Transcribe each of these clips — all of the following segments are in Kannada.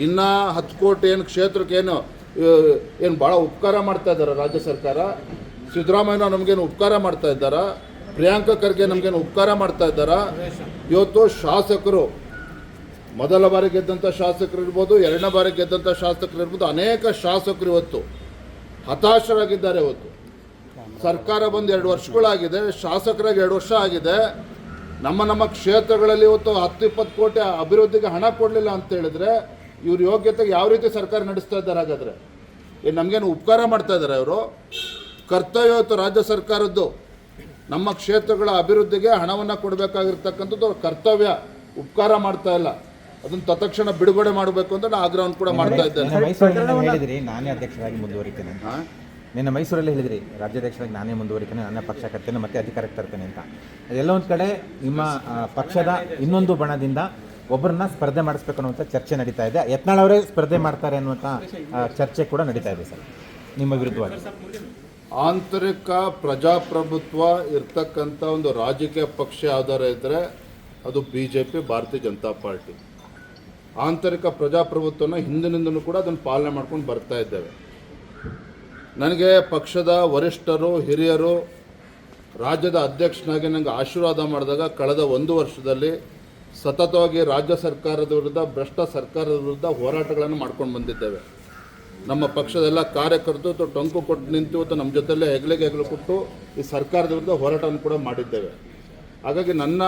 ಇನ್ನು 10 ಕೋಟಿ ಏನು ಕ್ಷೇತ್ರಕ್ಕೆ ಏನು ಭಾಳ ಉಪಕಾರ ಮಾಡ್ತಾ ಇದ್ದಾರೆ ರಾಜ್ಯ ಸರ್ಕಾರ. ಸಿದ್ದರಾಮಯ್ಯ ನಮಗೇನು ಉಪಕಾರ ಮಾಡ್ತಾ ಇದ್ದಾರಾ? ಪ್ರಿಯಾಂಕಾ ಖರ್ಗೆ ನಮಗೇನು ಉಪಕಾರ ಮಾಡ್ತಾ ಇದ್ದಾರಾ? ಇವತ್ತು ಶಾಸಕರು, ಮೊದಲ ಬಾರಿ ಗೆದ್ದಂಥ ಶಾಸಕರು ಇರ್ಬೋದು, ಎರಡನೇ ಬಾರಿ ಗೆದ್ದಂಥ ಶಾಸಕರು ಇರ್ಬೋದು, ಅನೇಕ ಶಾಸಕರು ಇವತ್ತು ಹತಾಶರಾಗಿದ್ದಾರೆ. ಇವತ್ತು ಸರ್ಕಾರ ಬಂದು 2 ವರ್ಷಗಳಾಗಿದೆ, ಶಾಸಕರಾಗಿ 2 ವರ್ಷ ಆಗಿದೆ. ನಮ್ಮ ಕ್ಷೇತ್ರಗಳಲ್ಲಿ ಇವತ್ತು 10-20 ಕೋಟಿ ಅಭಿವೃದ್ಧಿಗೆ ಹಣ ಕೊಡಲಿಲ್ಲ ಅಂತ ಹೇಳಿದ್ರೆ ಇವ್ರ ಯೋಗ್ಯತೆಗೆ ಯಾವ ರೀತಿ ಸರ್ಕಾರ ನಡೆಸ್ತಾ ಇದ್ದಾರೆ? ಹಾಗಾದರೆ ನಮಗೇನು ಉಪಕಾರ ಮಾಡ್ತಾ ಇದ್ದಾರೆ ಇವರು? ಕರ್ತವ್ಯ ಇವತ್ತು ರಾಜ್ಯ ಸರ್ಕಾರದ್ದು ನಮ್ಮ ಕ್ಷೇತ್ರಗಳ ಅಭಿವೃದ್ಧಿಗೆ ಹಣವನ್ನು ಕೊಡಬೇಕಾಗಿರ್ತಕ್ಕಂಥದ್ದು ಅವ್ರ ಕರ್ತವ್ಯ. ಉಪಕಾರ ಮಾಡ್ತಾ ಇಲ್ಲ, ಅದನ್ನು ತತ್ಕ್ಷಣ ಬಿಡುಗಡೆ ಮಾಡಬೇಕು ಅಂತ ನಾನು ಆಗ್ರಹವನ್ನು ಕೂಡ ಮಾಡ್ತಾ ಇದ್ದೇನೆ. ಹೇಳಿದ್ರಿ ನಾನೇ ಅಧ್ಯಕ್ಷರಾಗಿ ಮುಂದುವರಿತೇನೆ, ನಿನ್ನ ಮೈಸೂರಲ್ಲಿ ಹೇಳಿದ್ರಿ ರಾಜ್ಯಾಧ್ಯಕ್ಷರಾಗಿ ನಾನೇ ಮುಂದುವರಿತೇನೆ, ನನ್ನ ಪಕ್ಷ ಕರ್ತೇನೆ ಮತ್ತೆ ಅಧಿಕಾರಕ್ಕೆ ತರ್ತೇನೆ ಅಂತ. ಅದೆಲ್ಲ ಒಂದು ಕಡೆ ನಿಮ್ಮ ಪಕ್ಷದ ಇನ್ನೊಂದು ಬಣದಿಂದ ಒಬ್ಬರನ್ನ ಸ್ಪರ್ಧೆ ಮಾಡಿಸ್ಬೇಕು ಅನ್ನುವಂಥ ಚರ್ಚೆ ನಡೀತಾ ಇದೆ. ಯತ್ನಾಳ್ ಅವರೇ ಸ್ಪರ್ಧೆ ಮಾಡ್ತಾರೆ ಅನ್ನುವಂಥ ಚರ್ಚೆ ಕೂಡ ನಡೀತಾ ಇದೆ ಸರ್ ನಿಮ್ಮ ವಿರುದ್ಧವಾಗಿ. ಆಂತರಿಕ ಪ್ರಜಾಪ್ರಭುತ್ವ ಇರ್ತಕ್ಕಂಥ ಒಂದು ರಾಜಕೀಯ ಪಕ್ಷ ಯಾವ್ದಾರ ಇದ್ದರೆ ಅದು BJP, ಭಾರತೀಯ ಜನತಾ ಪಾರ್ಟಿ. ಆಂತರಿಕ ಪ್ರಜಾಪ್ರಭುತ್ವನ ಹಿಂದಿನಿಂದಲೂ ಕೂಡ ಅದನ್ನು ಪಾಲನೆ ಮಾಡ್ಕೊಂಡು ಬರ್ತಾ ಇದ್ದೇವೆ. ನನಗೆ ಪಕ್ಷದ ವರಿಷ್ಠರು, ಹಿರಿಯರು ರಾಜ್ಯದ ಅಧ್ಯಕ್ಷನಾಗಿ ನನಗೆ ಆಶೀರ್ವಾದ ಮಾಡಿದಾಗ ಕಳೆದ 1 ವರ್ಷದಲ್ಲಿ ಸತತವಾಗಿ ರಾಜ್ಯ ಸರ್ಕಾರದ ವಿರುದ್ಧ, ಭ್ರಷ್ಟ ಸರ್ಕಾರದ ವಿರುದ್ಧ ಹೋರಾಟಗಳನ್ನು ಮಾಡ್ಕೊಂಡು ಬಂದಿದ್ದೇವೆ. ನಮ್ಮ ಪಕ್ಷದ ಎಲ್ಲ ಕಾರ್ಯಕರ್ತರು ಟೊಂಕು ಕೊಟ್ಟು ನಿಂತು ಇವತ್ತು ನಮ್ಮ ಜೊತೆಯಲ್ಲೇ ಹೆಗಲಿಗೆ ಹೆಗಲು ಕೊಟ್ಟು ಈ ಸರ್ಕಾರದ ವಿರುದ್ಧ ಹೋರಾಟವನ್ನು ಕೂಡ ಮಾಡಿದ್ದೇವೆ. ಹಾಗಾಗಿ ನನ್ನ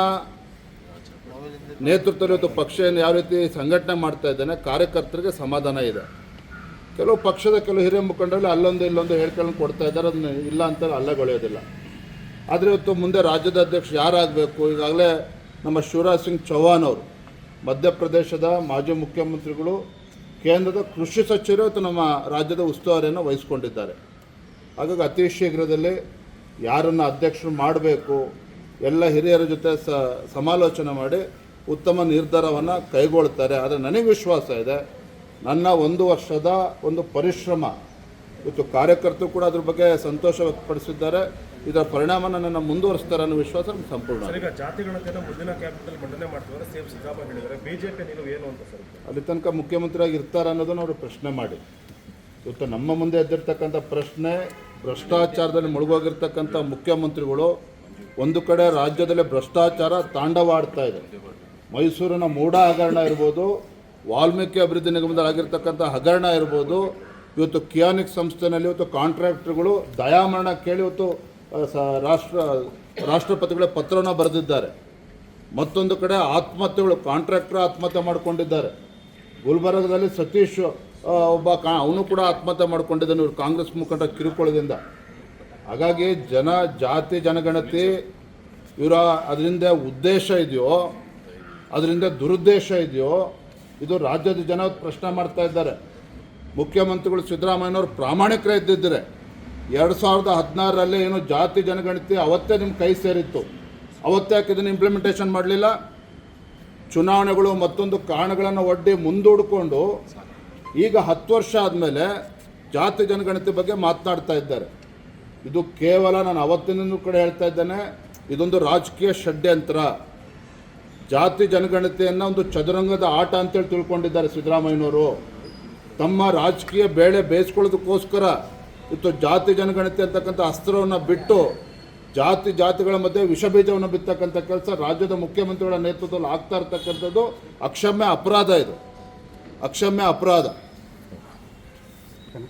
ನೇತೃತ್ವದಲ್ಲಿ ಇವತ್ತು ಪಕ್ಷ ಯಾವ ರೀತಿ ಸಂಘಟನೆ ಮಾಡ್ತಾ ಇದ್ದೇನೆ, ಕಾರ್ಯಕರ್ತರಿಗೆ ಸಮಾಧಾನ ಇದೆ. ಕೆಲವು ಪಕ್ಷದ ಕೆಲವು ಹಿರಿಯ ಮುಖಂಡರಲ್ಲಿ ಅಲ್ಲೊಂದು ಇಲ್ಲೊಂದು ಹೇಳ್ಕೊಂಡು ಕೊಡ್ತಾ ಇದ್ದಾರೆ, ಅದನ್ನು ಇಲ್ಲ ಅಂತ ಅಲ್ಲಗೊಳೆಯೋದಿಲ್ಲ. ಆದರೆ ಇವತ್ತು ಮುಂದೆ ರಾಜ್ಯದ ಅಧ್ಯಕ್ಷ ಯಾರಾಗಬೇಕು? ಈಗಾಗಲೇ ನಮ್ಮ ಶಿವರಾಜ್ ಸಿಂಗ್ ಚೌಹಾಣ್ ಅವರು ಮಧ್ಯಪ್ರದೇಶದ ಮಾಜಿ ಮುಖ್ಯಮಂತ್ರಿಗಳು, ಕೇಂದ್ರದ ಕೃಷಿ ಸಚಿವರು ಇವತ್ತು ನಮ್ಮ ರಾಜ್ಯದ ಉಸ್ತುವಾರಿಯನ್ನು ವಹಿಸ್ಕೊಂಡಿದ್ದಾರೆ. ಹಾಗಾಗಿ ಅತಿ ಶೀಘ್ರದಲ್ಲಿ ಯಾರನ್ನು ಅಧ್ಯಕ್ಷರು ಮಾಡಬೇಕು, ಎಲ್ಲ ಹಿರಿಯರ ಜೊತೆ ಸಮಾಲೋಚನೆ ಮಾಡಿ ಉತ್ತಮ ನಿರ್ಧಾರವನ್ನು ಕೈಗೊಳ್ತಾರೆ. ಆದರೆ ನನಗೆ ವಿಶ್ವಾಸ ಇದೆ, ನನ್ನ 1 ವರ್ಷದ ಒಂದು ಪರಿಶ್ರಮ ಇವತ್ತು ಕಾರ್ಯಕರ್ತರು ಕೂಡ ಅದ್ರ ಬಗ್ಗೆ ಸಂತೋಷ ವ್ಯಕ್ತಪಡಿಸಿದ್ದಾರೆ. ಇದರ ಪರಿಣಾಮನ ನನ್ನ ಮುಂದುವರಿಸ್ತಾರೆ ಅನ್ನೋ ವಿಶ್ವಾಸ ಸಂಪೂರ್ಣ. ಅಲ್ಲಿ ತನಕ ಮುಖ್ಯಮಂತ್ರಿಯಾಗಿ ಇರ್ತಾರೆ ಅನ್ನೋದನ್ನು ಅವರು ಪ್ರಶ್ನೆ ಮಾಡಿ. ಇವತ್ತು ನಮ್ಮ ಮುಂದೆ ಎದ್ದಿರ್ತಕ್ಕಂಥ ಪ್ರಶ್ನೆ, ಭ್ರಷ್ಟಾಚಾರದಲ್ಲಿ ಮುಳುಗೋಗಿರ್ತಕ್ಕಂಥ ಮುಖ್ಯಮಂತ್ರಿಗಳು ಒಂದು ಕಡೆ ರಾಜ್ಯದಲ್ಲಿ ಭ್ರಷ್ಟಾಚಾರ ತಾಂಡವಾಡ್ತಾ ಇದೆ. ಮೈಸೂರಿನ ಮೂಢ ಹಗರಣ ಇರ್ಬೋದು, ವಾಲ್ಮೀಕಿ ಅಭಿವೃದ್ಧಿ ನಿಗಮದಲ್ಲಿ ಆಗಿರ್ತಕ್ಕಂಥ ಹಗರಣ ಇರ್ಬೋದು, ಇವತ್ತು ಕಿಯಾನಿಕ್ ಸಂಸ್ಥೆಯಲ್ಲಿ ಇವತ್ತು ಕಾಂಟ್ರಾಕ್ಟರ್ಗಳು ದಯಾಮರಣ ಕೇಳಿ ಇವತ್ತು ರಾಷ್ಟ್ರಪತಿಗಳ ಪತ್ರವನ್ನು ಬರೆದಿದ್ದಾರೆ. ಮತ್ತೊಂದು ಕಡೆ ಆತ್ಮಹತ್ಯೆಗಳು, ಕಾಂಟ್ರಾಕ್ಟರ್ ಆತ್ಮಹತ್ಯೆ ಮಾಡಿಕೊಂಡಿದ್ದಾರೆ. ಗುಲ್ಬರ್ಗದಲ್ಲಿ ಸತೀಶ್ ಒಬ್ಬ ಅವನು ಕೂಡ ಆತ್ಮಹತ್ಯೆ ಮಾಡಿಕೊಂಡಿದ್ದಾನೆ ಇವರು ಕಾಂಗ್ರೆಸ್ ಮುಖಂಡ ಕಿರುಕುಳದಿಂದ. ಹಾಗಾಗಿ ಜಾತಿ ಜನಗಣತಿ ಇವರ ಅದರಿಂದ ಉದ್ದೇಶ ಇದೆಯೋ, ಅದರಿಂದ ದುರುದ್ದೇಶ ಇದೆಯೋ, ಇದು ರಾಜ್ಯದ ಜನ ಪ್ರಶ್ನೆ ಮಾಡ್ತಾ ಇದ್ದಾರೆ. ಮುಖ್ಯಮಂತ್ರಿಗಳು ಸಿದ್ದರಾಮಯ್ಯನವರು ಪ್ರಾಮಾಣಿಕರೇ ಇದ್ದಿದ್ದರೆ 2016ರಲ್ಲಿ ಏನು ಜಾತಿ ಜನಗಣತಿ ಅವತ್ತೇ ನಿಮ್ಮ ಕೈ ಸೇರಿತ್ತು, ಅವತ್ತೇ ಯಾಕೆ ಇದನ್ನು ಇಂಪ್ಲಿಮೆಂಟೇಷನ್ ಮಾಡಲಿಲ್ಲ? ಚುನಾವಣೆಗಳು ಮತ್ತೊಂದು ಕಾರಣಗಳನ್ನು ಒಡ್ಡಿ ಮುಂದೂಡಿಕೊಂಡು ಈಗ 10 ವರ್ಷ ಆದಮೇಲೆ ಜಾತಿ ಜನಗಣತಿ ಬಗ್ಗೆ ಮಾತನಾಡ್ತಾ ಇದ್ದಾರೆ. ಇದು ಕೇವಲ, ನಾನು ಅವತ್ತಿನಿಂದ ಕೂಡ ಹೇಳ್ತಾ ಇದ್ದೇನೆ, ಇದೊಂದು ರಾಜಕೀಯ ಷಡ್ಯಂತ್ರ. ಜಾತಿ ಜನಗಣತಿಯನ್ನು ಒಂದು ಚದುರಂಗದ ಆಟ ಅಂತೇಳಿ ತಿಳ್ಕೊಂಡಿದ್ದಾರೆ ಸಿದ್ದರಾಮಯ್ಯನವರು. ತಮ್ಮ ರಾಜಕೀಯ ಬೇಳೆ ಬೇಯಿಸ್ಕೊಳ್ಳೋದಕ್ಕೋಸ್ಕರ ಇವತ್ತು ಜಾತಿ ಜನಗಣತಿ ಅಂತಕ್ಕಂಥ ಅಸ್ತ್ರವನ್ನು ಬಿಟ್ಟು ಜಾತಿಗಳ ಮಧ್ಯೆ ವಿಷಬೀಜವನ್ನು ಬಿತ್ತಕ್ಕಂಥ ಕೆಲಸ ರಾಜ್ಯದ ಮುಖ್ಯಮಂತ್ರಿಗಳ ನೇತೃತ್ವದಲ್ಲಿ ಆಗ್ತಾ ಇರ್ತಕ್ಕಂಥದ್ದು ಅಕ್ಷಮ್ಯ ಅಪರಾಧ. ಇದು ಅಕ್ಷಮ್ಯ ಅಪರಾಧ.